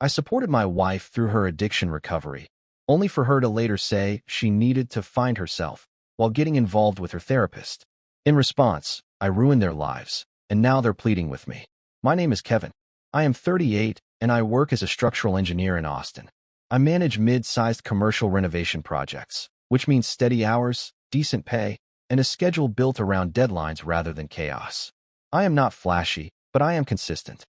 I supported my wife through her addiction recovery, only for her to later say she needed to find herself while getting involved with her therapist. In response, I ruined their lives, and now they're pleading with me. My name is Kevin. I am 38, and I work as a structural engineer in Austin. I manage mid-sized commercial renovation projects, which means steady hours, decent pay, and a schedule built around deadlines rather than chaos. I am not flashy, but I am consistent.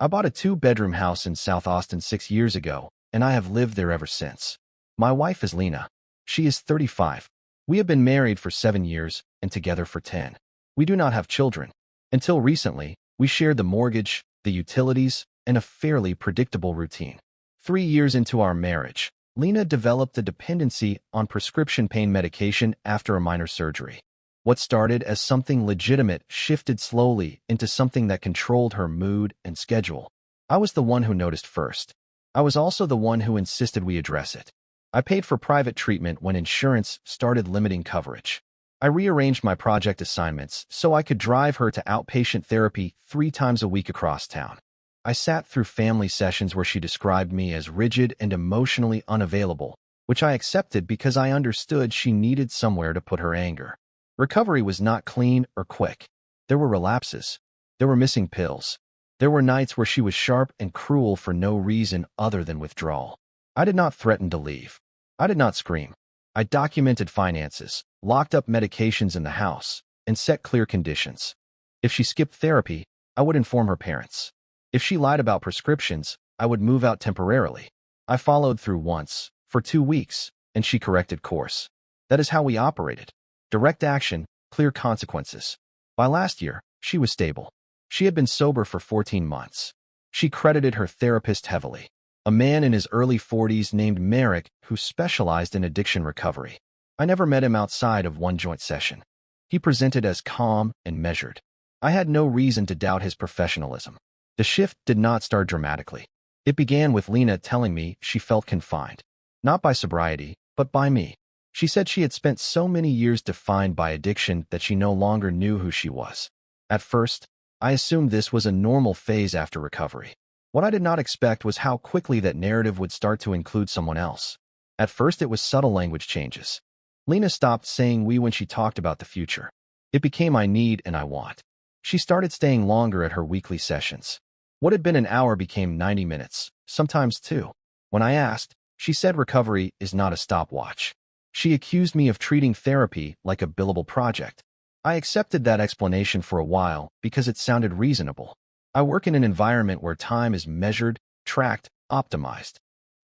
I bought a 2-bedroom house in South Austin 6 years ago, and I have lived there ever since. My wife is Lena. She is 35. We have been married for 7 years and together for 10. We do not have children. Until recently, we shared the mortgage, the utilities, and a fairly predictable routine. 3 years into our marriage, Lena developed a dependency on prescription pain medication after a minor surgery. What started as something legitimate shifted slowly into something that controlled her mood and schedule. I was the one who noticed first. I was also the one who insisted we address it. I paid for private treatment when insurance started limiting coverage. I rearranged my project assignments so I could drive her to outpatient therapy 3 times a week across town. I sat through family sessions where she described me as rigid and emotionally unavailable, which I accepted because I understood she needed somewhere to put her anger. Recovery was not clean or quick. There were relapses. There were missing pills. There were nights where she was sharp and cruel for no reason other than withdrawal. I did not threaten to leave. I did not scream. I documented finances, locked up medications in the house, and set clear conditions. If she skipped therapy, I would inform her parents. If she lied about prescriptions, I would move out temporarily. I followed through once, for 2 weeks, and she corrected course. That is how we operated. Direct action, clear consequences. By last year, she was stable. She had been sober for 14 months. She credited her therapist heavily, a man in his early 40s named Merrick who specialized in addiction recovery. I never met him outside of one joint session. He presented as calm and measured. I had no reason to doubt his professionalism. The shift did not start dramatically. It began with Lena telling me she felt confined, not by sobriety, but by me. She said she had spent so many years defined by addiction that she no longer knew who she was. At first, I assumed this was a normal phase after recovery. What I did not expect was how quickly that narrative would start to include someone else. At first, it was subtle language changes. Lena stopped saying we when she talked about the future. It became I need and I want. She started staying longer at her weekly sessions. What had been an hour became 90 minutes, sometimes 2. When I asked, she said recovery is not a stopwatch. She accused me of treating therapy like a billable project. I accepted that explanation for a while because it sounded reasonable. I work in an environment where time is measured, tracked, optimized.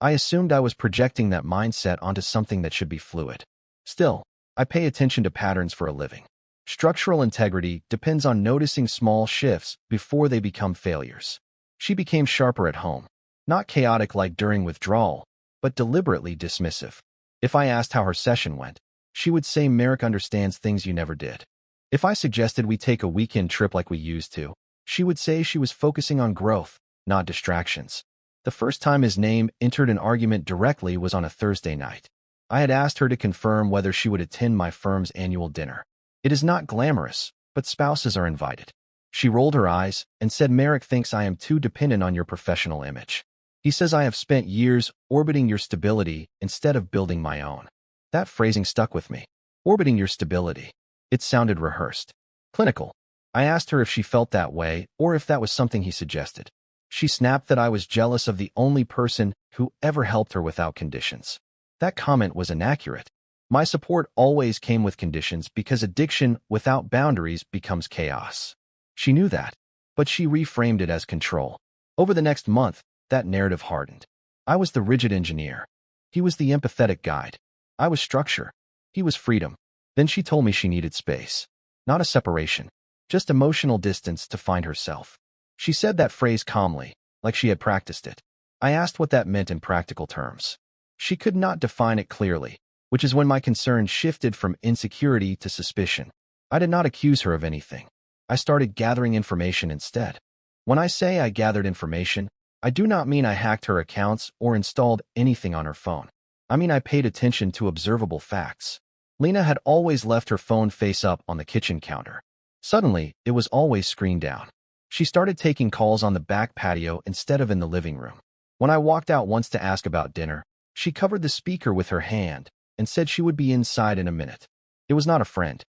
I assumed I was projecting that mindset onto something that should be fluid. Still, I pay attention to patterns for a living. Structural integrity depends on noticing small shifts before they become failures. She became sharper at home, not chaotic like during withdrawal, but deliberately dismissive. If I asked how her session went, she would say Merrick understands things you never did. If I suggested we take a weekend trip like we used to, she would say she was focusing on growth, not distractions. The first time his name entered an argument directly was on a Thursday night. I had asked her to confirm whether she would attend my firm's annual dinner. It is not glamorous, but spouses are invited. She rolled her eyes and said Merrick thinks I am too dependent on your professional image. He says I have spent years orbiting your stability instead of building my own. That phrasing stuck with me. Orbiting your stability. It sounded rehearsed. Clinical. I asked her if she felt that way or if that was something he suggested. She snapped that I was jealous of the only person who ever helped her without conditions. That comment was inaccurate. My support always came with conditions because addiction without boundaries becomes chaos. She knew that, but she reframed it as control. Over the next month, that narrative hardened. I was the rigid engineer. He was the empathetic guide. I was structure. He was freedom. Then she told me she needed space. Not a separation, just emotional distance to find herself. She said that phrase calmly, like she had practiced it. I asked what that meant in practical terms. She could not define it clearly, which is when my concern shifted from insecurity to suspicion. I did not accuse her of anything. I started gathering information instead. When I say I gathered information, I do not mean I hacked her accounts or installed anything on her phone. I mean I paid attention to observable facts. Lena had always left her phone face up on the kitchen counter. Suddenly, it was always screened down. She started taking calls on the back patio instead of in the living room. When I walked out once to ask about dinner, she covered the speaker with her hand and said she would be inside in a minute. It was not a friend.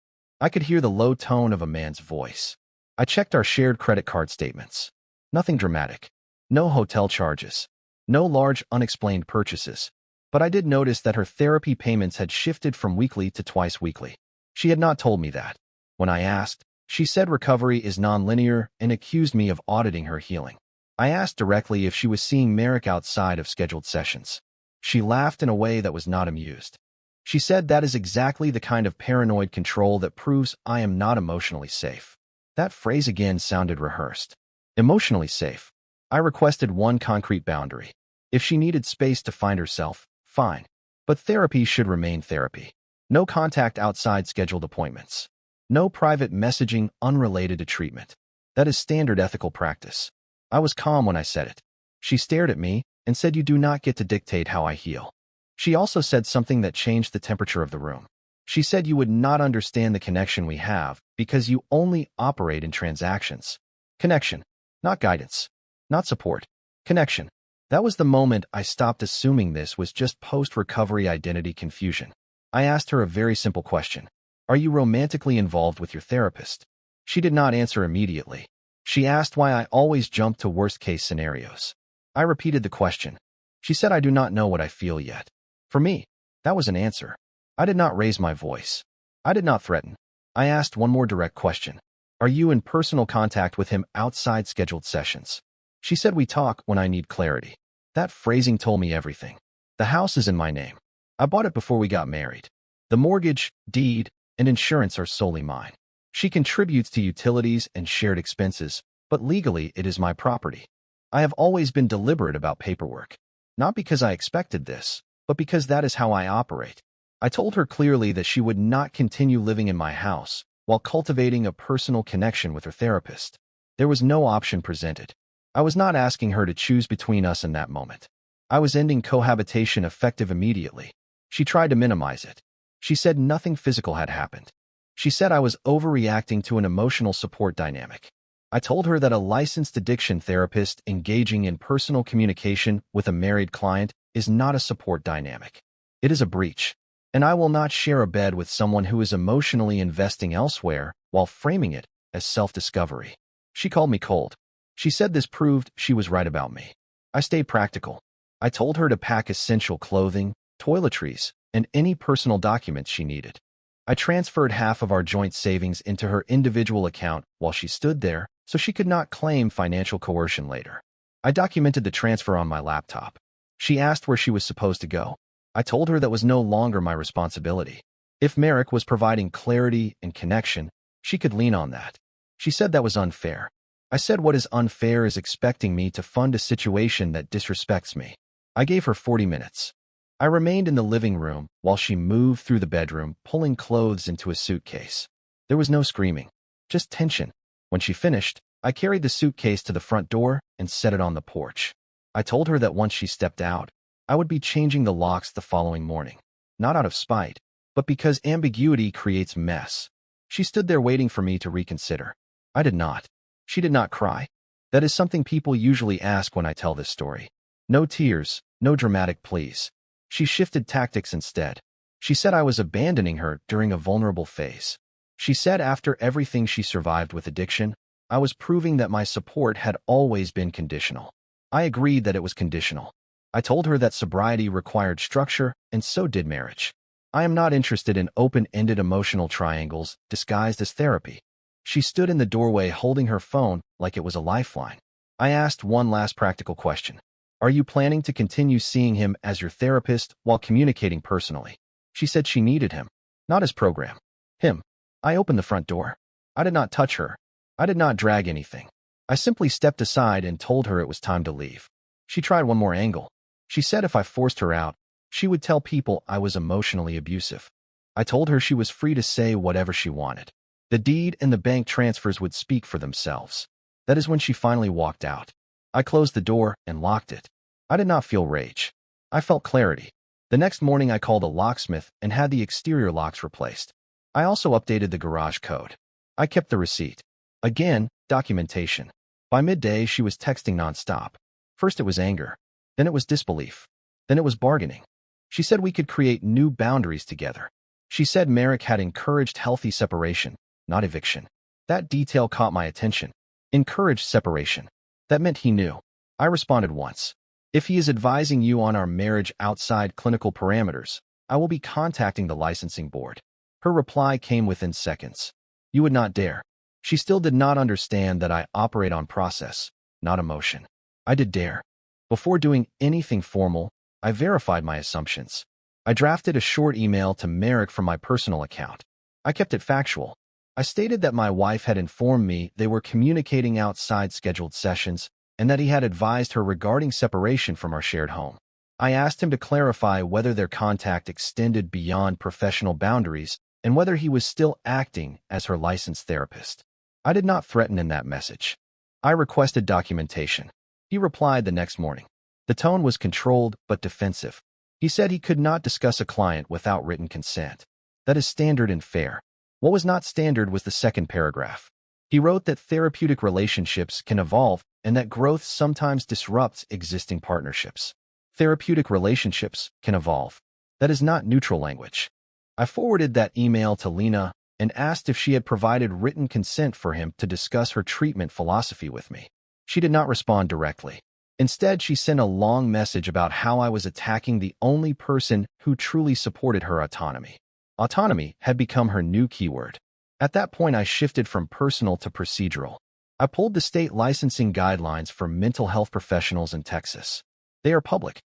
I could hear the low tone of a man's voice. I checked our shared credit card statements. Nothing dramatic. No hotel charges. No large unexplained purchases. But I did notice that her therapy payments had shifted from weekly to twice weekly. She had not told me that. When I asked, she said recovery is non-linear and accused me of auditing her healing. I asked directly if she was seeing Merrick outside of scheduled sessions. She laughed in a way that was not amused. She said that is exactly the kind of paranoid control that proves I am not emotionally safe. That phrase again sounded rehearsed. Emotionally safe. I requested one concrete boundary. If she needed space to find herself, fine. But therapy should remain therapy. No contact outside scheduled appointments. No private messaging unrelated to treatment. That is standard ethical practice. I was calm when I said it. She stared at me and said, "You do not get to dictate how I heal." She also said something that changed the temperature of the room. She said, "You would not understand the connection we have because you only operate in transactions." Connection, not guidance, not support. Connection. That was the moment I stopped assuming this was just post-recovery identity confusion. I asked her a very simple question. Are you romantically involved with your therapist? She did not answer immediately. She asked why I always jump to worst-case scenarios. I repeated the question. She said, "I do not know what I feel yet." For me, that was an answer. I did not raise my voice. I did not threaten. I asked one more direct question. Are you in personal contact with him outside scheduled sessions? She said, "We talk when I need clarity." That phrasing told me everything. The house is in my name. I bought it before we got married. The mortgage, deed, and insurance are solely mine. She contributes to utilities and shared expenses, but legally it is my property. I have always been deliberate about paperwork. Not because I expected this, but because that is how I operate. I told her clearly that she would not continue living in my house while cultivating a personal connection with her therapist. There was no option presented. I was not asking her to choose between us in that moment. I was ending cohabitation effective immediately. She tried to minimize it. She said nothing physical had happened. She said I was overreacting to an emotional support dynamic. I told her that a licensed addiction therapist engaging in personal communication with a married client is not a support dynamic. It is a breach. And I will not share a bed with someone who is emotionally investing elsewhere while framing it as self-discovery. She called me cold. She said this proved she was right about me. I stayed practical. I told her to pack essential clothing, toiletries, and any personal documents she needed. I transferred half of our joint savings into her individual account while she stood there so she could not claim financial coercion later. I documented the transfer on my laptop. She asked where she was supposed to go. I told her that was no longer my responsibility. If Merrick was providing clarity and connection, she could lean on that. She said that was unfair. I said what is unfair is expecting me to fund a situation that disrespects me. I gave her 40 minutes. I remained in the living room while she moved through the bedroom, pulling clothes into a suitcase. There was no screaming, just tension. When she finished, I carried the suitcase to the front door and set it on the porch. I told her that once she stepped out, I would be changing the locks the following morning. Not out of spite, but because ambiguity creates mess. She stood there waiting for me to reconsider. I did not. She did not cry. That is something people usually ask when I tell this story. No tears, no dramatic pleas. She shifted tactics instead. She said I was abandoning her during a vulnerable phase. She said after everything she survived with addiction, I was proving that my support had always been conditional. I agreed that it was conditional. I told her that sobriety required structure, and so did marriage. I am not interested in open-ended emotional triangles disguised as therapy. She stood in the doorway holding her phone like it was a lifeline. I asked one last practical question. Are you planning to continue seeing him as your therapist while communicating personally? She said she needed him, not his program. Him. I opened the front door. I did not touch her. I did not drag anything. I simply stepped aside and told her it was time to leave. She tried one more angle. She said if I forced her out, she would tell people I was emotionally abusive. I told her she was free to say whatever she wanted. The deed and the bank transfers would speak for themselves. That is when she finally walked out. I closed the door and locked it. I did not feel rage. I felt clarity. The next morning I called a locksmith and had the exterior locks replaced. I also updated the garage code. I kept the receipt. Again, documentation. By midday, she was texting nonstop. First it was anger. Then it was disbelief. Then it was bargaining. She said we could create new boundaries together. She said Merrick had encouraged healthy separation, not eviction. That detail caught my attention. Encouraged separation. That meant he knew. I responded once. If he is advising you on our marriage outside clinical parameters, I will be contacting the licensing board. Her reply came within seconds. You would not dare. She still did not understand that I operate on process, not emotion. I did dare. Before doing anything formal, I verified my assumptions. I drafted a short email to Merrick from my personal account. I kept it factual. I stated that my wife had informed me they were communicating outside scheduled sessions and that he had advised her regarding separation from our shared home. I asked him to clarify whether their contact extended beyond professional boundaries and whether he was still acting as her licensed therapist. I did not threaten in that message. I requested documentation. He replied the next morning. The tone was controlled but defensive. He said he could not discuss a client without written consent. That is standard and fair. What was not standard was the second paragraph. He wrote that therapeutic relationships can evolve and that growth sometimes disrupts existing partnerships. Therapeutic relationships can evolve. That is not neutral language. I forwarded that email to Lena and asked if she had provided written consent for him to discuss her treatment philosophy with me. She did not respond directly. Instead, she sent a long message about how I was attacking the only person who truly supported her autonomy. Autonomy had become her new keyword. At that point, I shifted from personal to procedural. I pulled the state licensing guidelines for mental health professionals in Texas. They are public.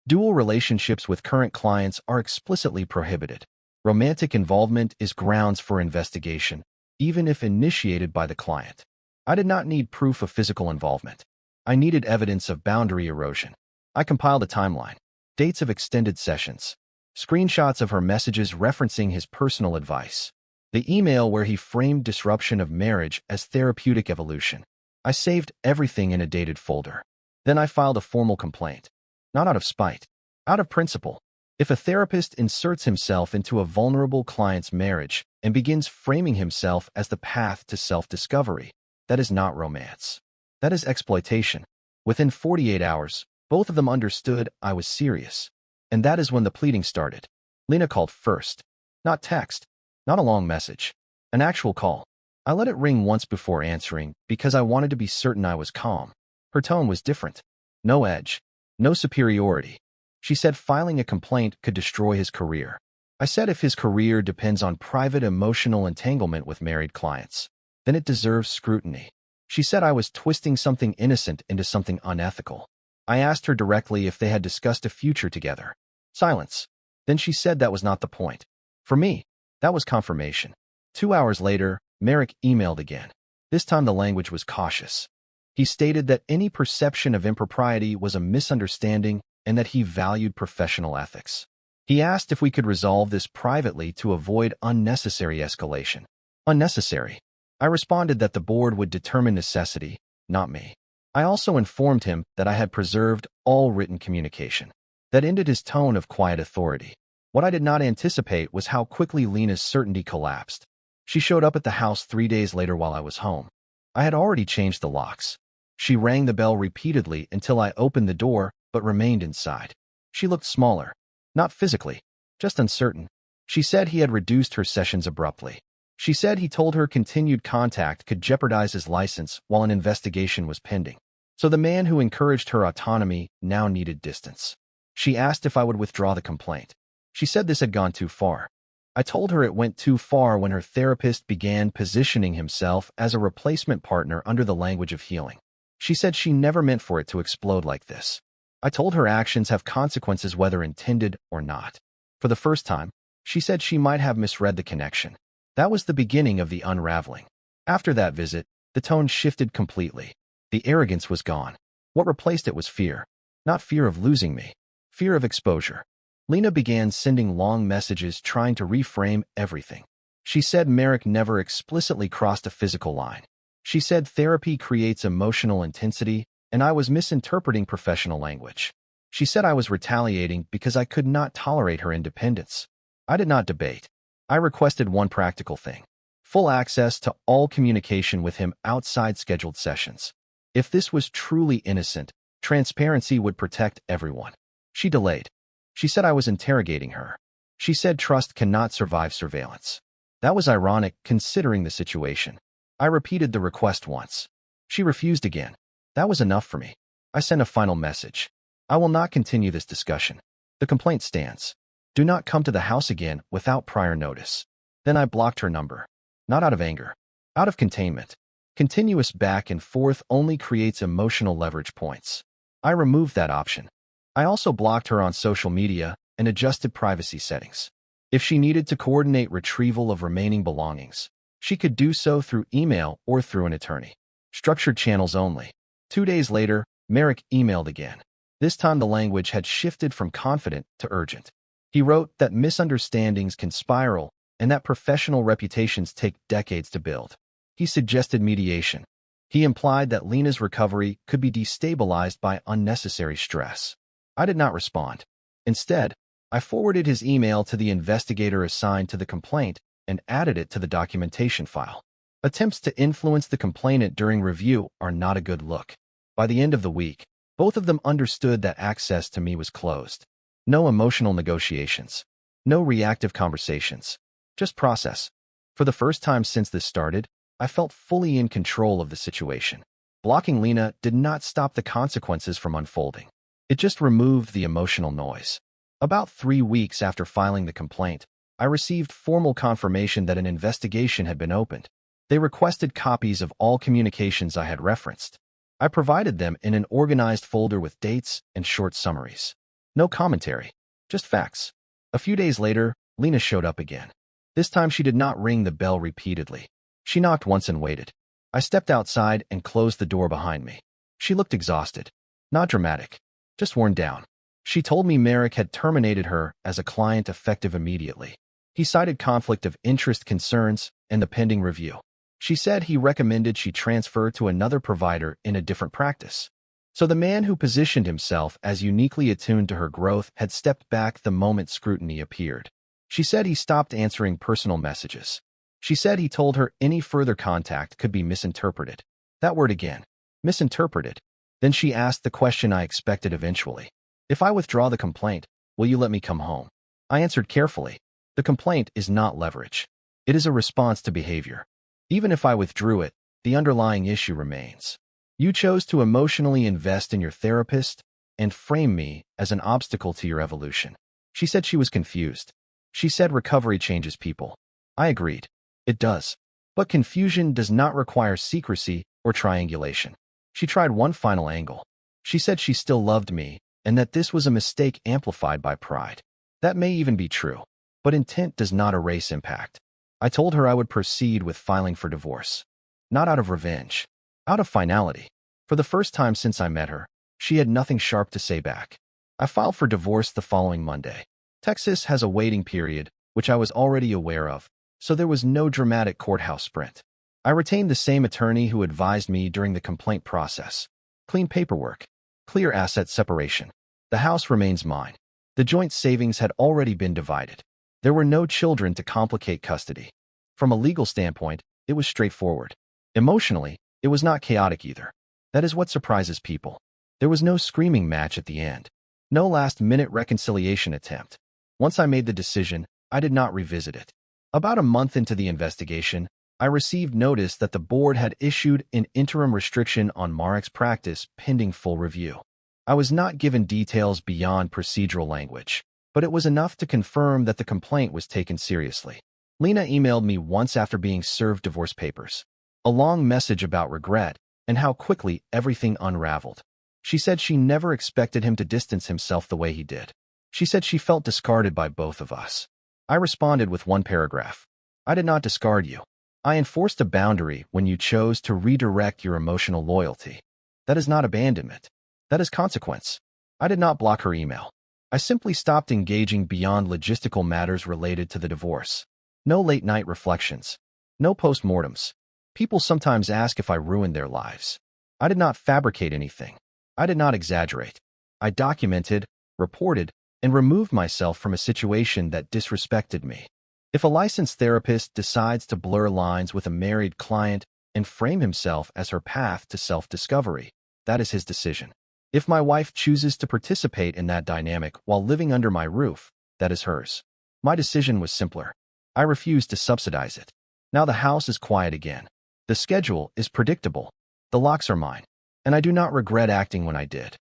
Dual relationships with current clients are explicitly prohibited. Romantic involvement is grounds for investigation, even if initiated by the client. I did not need proof of physical involvement. I needed evidence of boundary erosion. I compiled a timeline, dates of extended sessions, screenshots of her messages referencing his personal advice, the email where he framed disruption of marriage as therapeutic evolution. I saved everything in a dated folder. Then I filed a formal complaint. Not out of spite, out of principle. If a therapist inserts himself into a vulnerable client's marriage and begins framing himself as the path to self-discovery, that is not romance. That is exploitation. Within 48 hours, both of them understood I was serious. And that is when the pleading started. Lena called first. Not text. Not a long message. An actual call. I let it ring once before answering because I wanted to be certain I was calm. Her tone was different. No edge. No superiority. She said filing a complaint could destroy his career. I said if his career depends on private emotional entanglement with married clients, then it deserves scrutiny. She said I was twisting something innocent into something unethical. I asked her directly if they had discussed a future together. Silence. Then she said that was not the point. For me, that was confirmation. 2 hours later, Merrick emailed again. This time the language was cautious. He stated that any perception of impropriety was a misunderstanding and that he valued professional ethics. He asked if we could resolve this privately to avoid unnecessary escalation. Unnecessary. I responded that the board would determine necessity, not me. I also informed him that I had preserved all written communication. That ended his tone of quiet authority. What I did not anticipate was how quickly Lena's certainty collapsed. She showed up at the house 3 days later while I was home. I had already changed the locks. She rang the bell repeatedly until I opened the door, but remained inside. She looked smaller. Not physically, just uncertain. She said he had reduced her sessions abruptly. She said he told her continued contact could jeopardize his license while an investigation was pending. So the man who encouraged her autonomy now needed distance. She asked if I would withdraw the complaint. She said this had gone too far. I told her it went too far when her therapist began positioning himself as a replacement partner under the language of healing. She said she never meant for it to explode like this. I told her actions have consequences whether intended or not. For the first time, she said she might have misread the connection. That was the beginning of the unraveling. After that visit, the tone shifted completely. The arrogance was gone. What replaced it was fear. Not fear of losing me. Fear of exposure. Lena began sending long messages trying to reframe everything. She said Merrick never explicitly crossed a physical line. She said therapy creates emotional intensity, and I was misinterpreting professional language. She said I was retaliating because I could not tolerate her independence. I did not debate. I requested one practical thing: full access to all communication with him outside scheduled sessions. If this was truly innocent, Transparency would protect everyone. She delayed. She said I was interrogating her. She said trust cannot survive surveillance. That was ironic considering the situation. I repeated the request once. She refused again. That was enough for me. I sent a final message. I will not continue this discussion. The complaint stands. Do not come to the house again without prior notice. Then I blocked her number. Not out of anger. Out of containment. Continuous back and forth only creates emotional leverage points. I removed that option. I also blocked her on social media and adjusted privacy settings. If she needed to coordinate retrieval of remaining belongings, she could do so through email or through an attorney. Structured channels only. 2 days later, Merrick emailed again. This time the language had shifted from confident to urgent. He wrote that misunderstandings can spiral and that professional reputations take decades to build. He suggested mediation. He implied that Lena's recovery could be destabilized by unnecessary stress. I did not respond. Instead, I forwarded his email to the investigator assigned to the complaint and added it to the documentation file. Attempts to influence the complainant during review are not a good look. By the end of the week, both of them understood that access to me was closed. No emotional negotiations. No reactive conversations. Just process. For the first time since this started, I felt fully in control of the situation. Blocking Lena did not stop the consequences from unfolding. It just removed the emotional noise. About 3 weeks after filing the complaint, I received formal confirmation that an investigation had been opened. They requested copies of all communications I had referenced. I provided them in an organized folder with dates and short summaries. No commentary, just facts. A few days later, Lena showed up again. This time she did not ring the bell repeatedly. She knocked once and waited. I stepped outside and closed the door behind me. She looked exhausted. Not dramatic, just worn down. She told me Merrick had terminated her as a client effective immediately. He cited conflict of interest concerns and the pending review. She said he recommended she transfer to another provider in a different practice. So the man who positioned himself as uniquely attuned to her growth had stepped back the moment scrutiny appeared. She said he stopped answering personal messages. She said he told her any further contact could be misinterpreted. That word again. Misinterpreted. Then she asked the question I expected eventually. If I withdraw the complaint, will you let me come home? I answered carefully. The complaint is not leverage. It is a response to behavior. Even if I withdrew it, the underlying issue remains. You chose to emotionally invest in your therapist and frame me as an obstacle to your evolution. She said she was confused. She said recovery changes people. I agreed. It does. But confusion does not require secrecy or triangulation. She tried one final angle. She said she still loved me and that this was a mistake amplified by pride. That may even be true, but intent does not erase impact. I told her I would proceed with filing for divorce. Not out of revenge. Out of finality. For the first time since I met her, she had nothing sharp to say back. I filed for divorce the following Monday. Texas has a waiting period, which I was already aware of, so there was no dramatic courthouse sprint. I retained the same attorney who advised me during the complaint process. Clean paperwork. Clear asset separation. The house remains mine. The joint savings had already been divided. There were no children to complicate custody. From a legal standpoint, it was straightforward. Emotionally, it was not chaotic either. That is what surprises people. There was no screaming match at the end. No last-minute reconciliation attempt. Once I made the decision, I did not revisit it. About a month into the investigation, I received notice that the board had issued an interim restriction on Marek's practice pending full review. I was not given details beyond procedural language, but it was enough to confirm that the complaint was taken seriously. Lena emailed me once after being served divorce papers. A long message about regret and how quickly everything unraveled. She said she never expected him to distance himself the way he did. She said she felt discarded by both of us. I responded with one paragraph. I did not discard you. I enforced a boundary when you chose to redirect your emotional loyalty. That is not abandonment. That is consequence. I did not block her email. I simply stopped engaging beyond logistical matters related to the divorce. No late-night reflections. No postmortems. People sometimes ask if I ruined their lives. I did not fabricate anything. I did not exaggerate. I documented, reported, and removed myself from a situation that disrespected me. If a licensed therapist decides to blur lines with a married client and frame himself as her path to self-discovery, that is his decision. If my wife chooses to participate in that dynamic while living under my roof, that is hers. My decision was simpler. I refused to subsidize it. Now the house is quiet again. The schedule is predictable. The locks are mine. And I do not regret acting when I did.